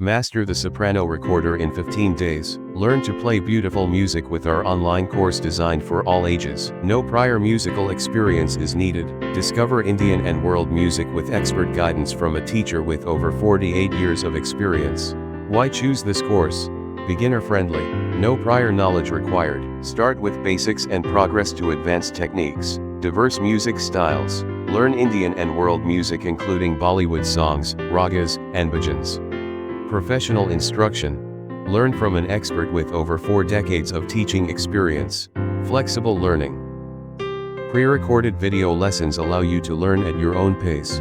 Master the Soprano Recorder in 15 days. Learn to play beautiful music with our online course designed for all ages. No prior musical experience is needed. Discover Indian and world music with expert guidance from a teacher with over 48 years of experience. Why choose this course? Beginner friendly. No prior knowledge required. Start with basics and progress to advanced techniques. Diverse music styles. Learn Indian and world music including Bollywood songs, Ragas, and Bhajans. Professional instruction. Learn from an expert with over 4 decades of teaching experience. Flexible learning. Pre-recorded video lessons allow you to learn at your own pace.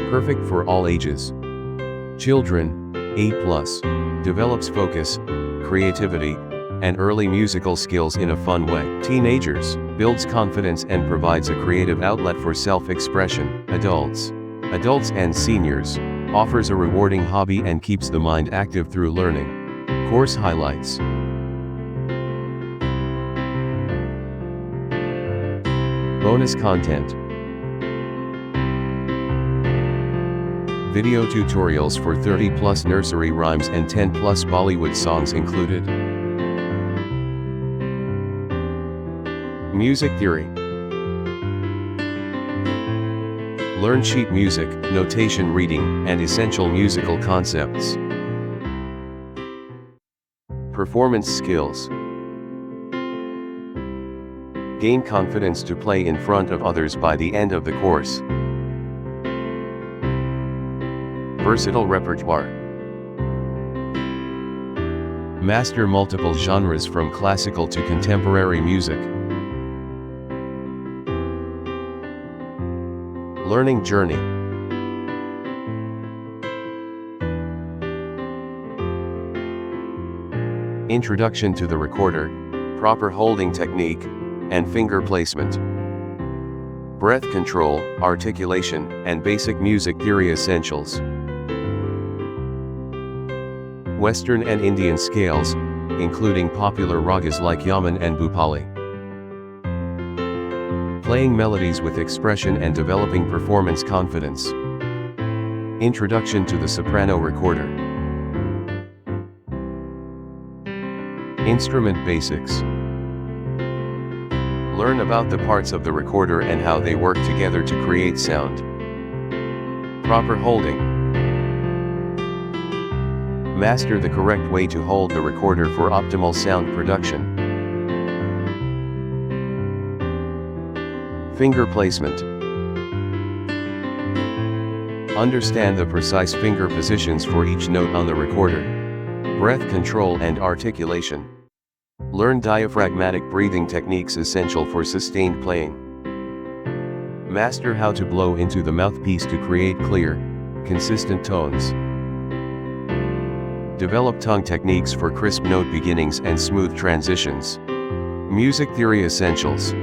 Perfect for all ages. Children, 8+. Develops focus, creativity, and early musical skills in a fun way. Teenagers, builds confidence and provides a creative outlet for self-expression. Adults and seniors, offers a rewarding hobby and keeps the mind active through learning. Course highlights. Bonus content. Video tutorials for 30+ nursery rhymes and 10+ Bollywood songs included. Music theory. Learn sheet music, notation reading, and essential musical concepts. Performance skills. Gain confidence to play in front of others by the end of the course. Versatile repertoire. Master multiple genres from classical to contemporary music. Learning journey. Introduction to the recorder, proper holding technique, and finger placement. Breath control, articulation, and basic music theory essentials. Western and Indian scales, including popular ragas like Yaman and Bhupali. Playing melodies with expression and developing performance confidence. Introduction to the Soprano Recorder. Instrument basics. Learn about the parts of the recorder and how they work together to create sound. Proper holding. Master the correct way to hold the recorder for optimal sound production. Finger placement. Understand the precise finger positions for each note on the recorder. Breath control and articulation. Learn diaphragmatic breathing techniques essential for sustained playing. Master how to blow into the mouthpiece to create clear, consistent tones. Develop tongue techniques for crisp note beginnings and smooth transitions. Music theory essentials.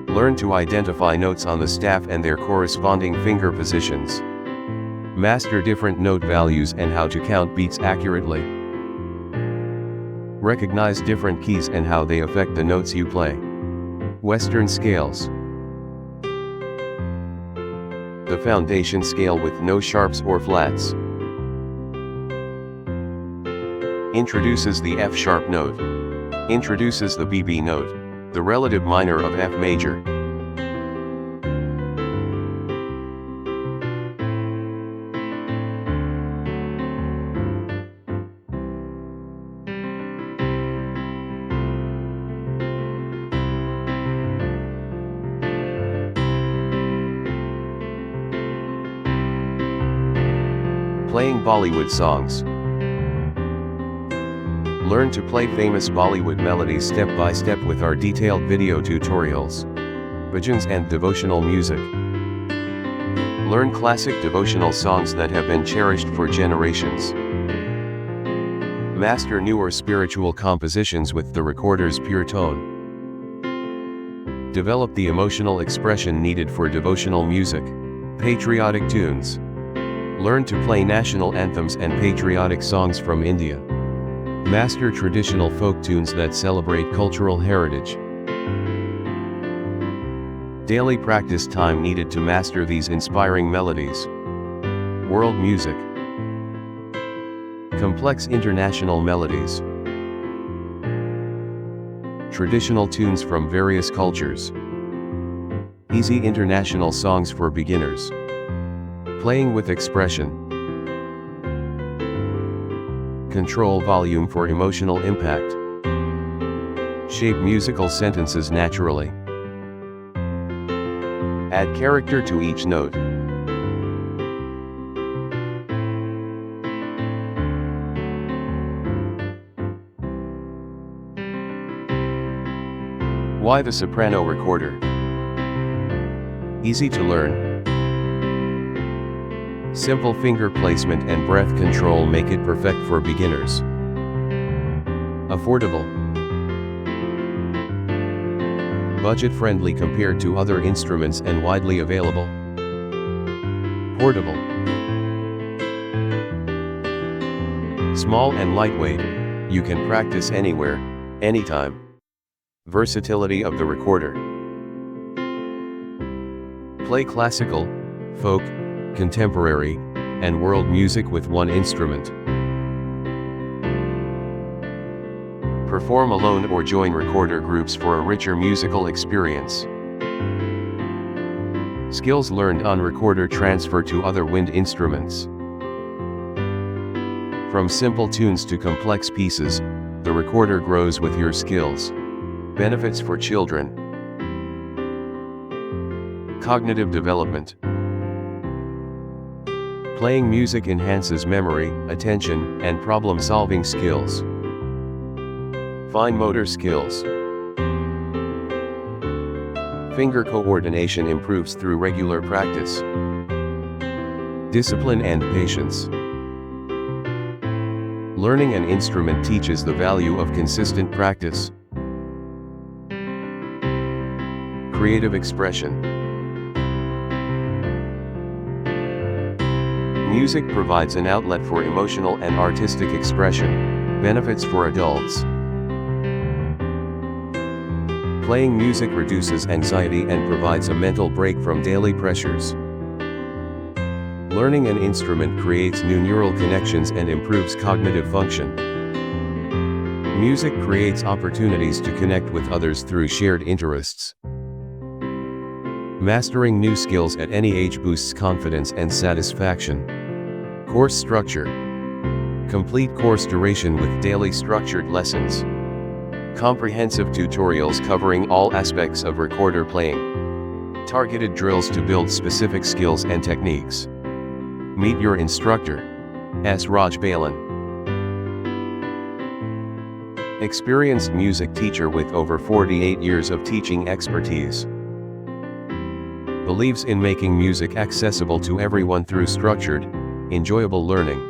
Learn to identify notes on the staff and their corresponding finger positions. Master different note values and how to count beats accurately. Recognize different keys and how they affect the notes you play. Western scales. The foundation scale with no sharps or flats. Introduces the F sharp note. Introduces the BB note, the relative minor of F major. Playing Bollywood songs. Learn to play famous Bollywood melodies step by step with our detailed video tutorials. Bhajans and devotional music. Learn classic devotional songs that have been cherished for generations. Master newer spiritual compositions with the recorder's pure tone. Develop the emotional expression needed for devotional music. Patriotic tunes. Learn to play national anthems and patriotic songs from India. Master traditional folk tunes that celebrate cultural heritage. Daily practice time needed to master these inspiring melodies. World music. Complex international melodies. Traditional tunes from various cultures. Easy international songs for beginners. Playing with expression. Control volume for emotional impact. Shape musical sentences naturally. Add character to each note. Why the Soprano Recorder? Easy to learn. Simple finger placement and breath control make it perfect for beginners. Affordable. Budget-friendly compared to other instruments and widely available. Portable. Small and lightweight, you can practice anywhere, anytime. Versatility of the recorder. Play classical, folk, contemporary, and world music with one instrument. Perform alone or join recorder groups for a richer musical experience. Skills learned on recorder transfer to other wind instruments. From simple tunes to complex pieces, the recorder grows with your skills. Benefits for children. Cognitive development. Playing music enhances memory, attention, and problem-solving skills. Fine motor skills. Finger coordination improves through regular practice. Discipline and patience. Learning an instrument teaches the value of consistent practice. Creative expression. Music provides an outlet for emotional and artistic expression. Benefits for adults. Playing music reduces anxiety and provides a mental break from daily pressures. Learning an instrument creates new neural connections and improves cognitive function. Music creates opportunities to connect with others through shared interests. Mastering new skills at any age boosts confidence and satisfaction. Course structure. Complete course duration with daily structured lessons. Comprehensive tutorials covering all aspects of recorder playing. Targeted drills to build specific skills and techniques. Meet your instructor. S. Raj Balan. Experienced music teacher with over 48 years of teaching expertise. Believes in making music accessible to everyone through structured, enjoyable learning.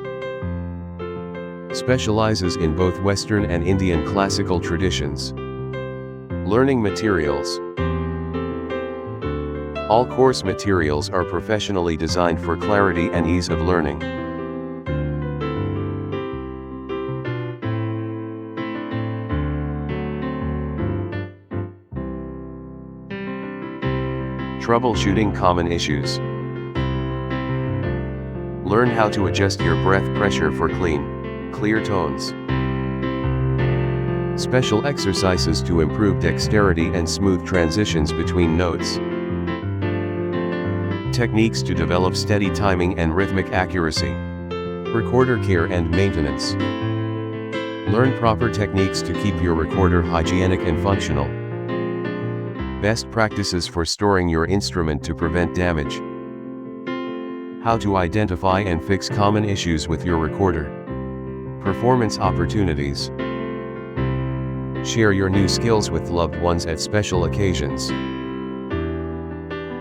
Specializes in both Western and Indian classical traditions. Learning materials. All course materials are professionally designed for clarity and ease of learning. Troubleshooting common issues. Learn how to adjust your breath pressure for clear tones. Special exercises to improve dexterity and smooth transitions between notes. Techniques to develop steady timing and rhythmic accuracy. Recorder care and maintenance. Learn proper techniques to keep your recorder hygienic and functional. Best practices for storing your instrument to prevent damage. How to identify and fix common issues with your recorder. Performance opportunities. Share your new skills with loved ones at special occasions.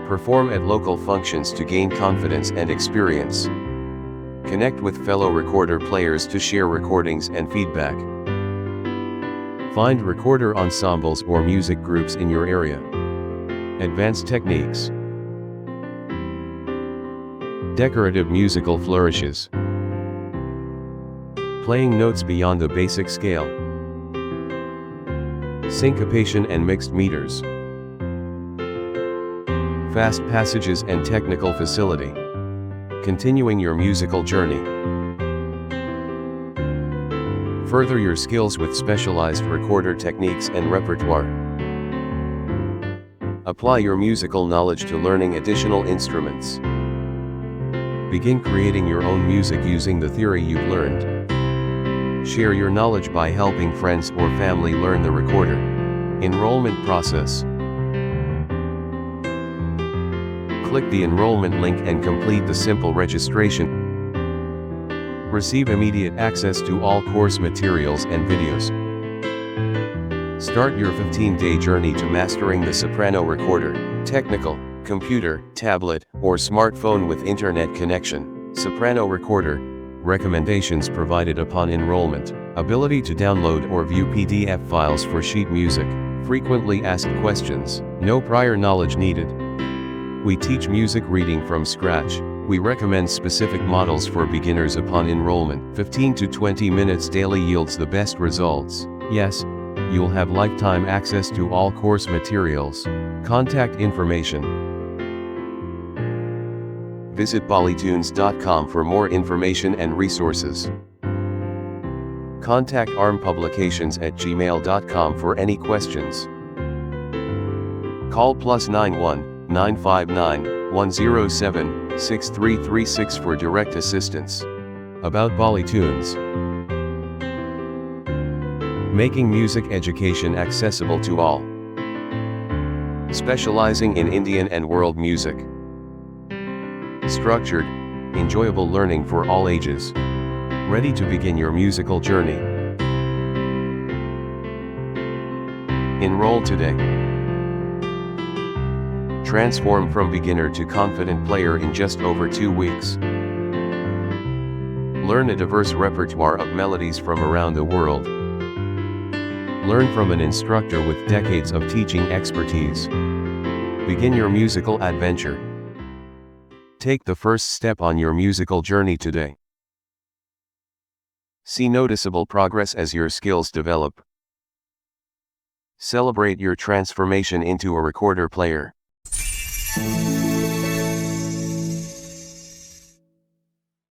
Perform at local functions to gain confidence and experience. Connect with fellow recorder players to share recordings and feedback. Find recorder ensembles or music groups in your area. Advanced techniques. Decorative musical flourishes. Playing notes beyond the basic scale. Syncopation and mixed meters. Fast passages and technical facility. Continuing your musical journey. Further your skills with specialized recorder techniques and repertoire. Apply your musical knowledge to learning additional instruments. Begin creating your own music using the theory you've learned. Share your knowledge by helping friends or family learn the recorder. Enrollment process. Click the enrollment link and complete the simple registration. Receive immediate access to all course materials and videos. Start your 15-day journey to mastering the Soprano Recorder, technical, computer, tablet, or smartphone with internet connection. Soprano Recorder, recommendations provided upon enrollment, ability to download or view PDF files for sheet music, frequently asked questions, no prior knowledge needed. We teach music reading from scratch. We recommend specific models for beginners upon enrollment. 15 to 20 minutes daily yields the best results. Yes, you'll have lifetime access to all course materials. Contact information. Visit bollytunes.com for more information and resources. Contact armpublications@gmail.com for any questions. Call +91 959 107 6336 for direct assistance. About Bollytunes. Making music education accessible to all. Specializing in Indian and world music. Structured, enjoyable learning for all ages. Ready to begin your musical journey. Enroll today. Transform from beginner to confident player in just over 2 weeks. Learn a diverse repertoire of melodies from around the world. Learn from an instructor with decades of teaching expertise. Begin your musical adventure. Take the first step on your musical journey today. See noticeable progress as your skills develop. Celebrate your transformation into a recorder player.